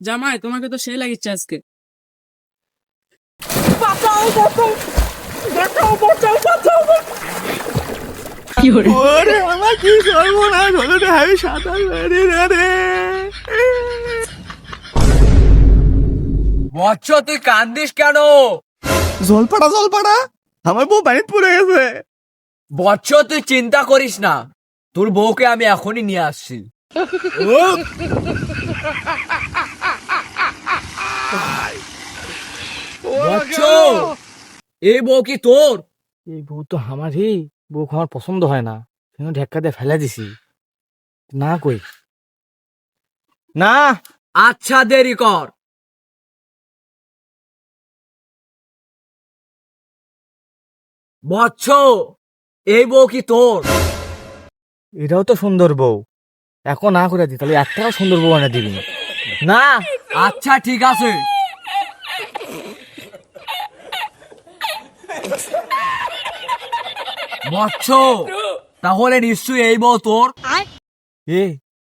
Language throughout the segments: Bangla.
জামাই তোমাকে তো সেই লাগিচ্ছে আজকে। ওরে আমার কি সর্বনাশ হলো রে, আমি সাঁতার পারি না রে। বচ্চ তুই কান্দিস কেন? জলপাড়া আমার বউ বাড়িতে পড়ে গেছে। বচ্চ তুই চিন্তা করিস না, তোর বউকে আমি এখনই নিয়ে আসছি। ও বচ্চ, এই বউ কি তোর? এই বউ তো আমারই। বউ আমার পছন্দ হয় না, কিন্তু ঢেক্কা দিয়ে ফেলে দিছি। না কই না। আচ্ছা দেরি কর। বচ্চ, এই বউ কি তোর? এটাও তো সুন্দর বউ। এখন না করে দি, তাহলে একটাও সুন্দর বউ এনে দিবি না। আচ্ছা ঠিক আছে। বচ্চ, তাহলে নিশ্চয়ই এই বউ তোর। এ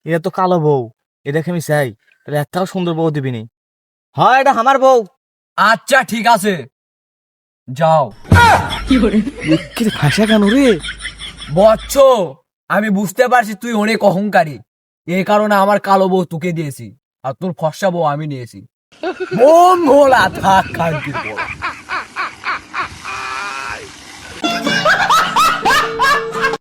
এটা তো কালো বউ, এটাকে আমি চাই, তাহলে একটাও সুন্দর বউ দিবি নি। হ্যাঁ, এটা আমার বউ। আচ্ছা ঠিক আছে, যাও। কি ফাঁসা কেন রে? বচ্চ, আমি বুঝতে পারছি তুই অনেক অহংকারী, এই কারণে আমার কালো বউ তোকে দিয়েছি আর তোর ফর্সা বউ আমি নিয়েছি। মঙ্গলা থাক কান্তি।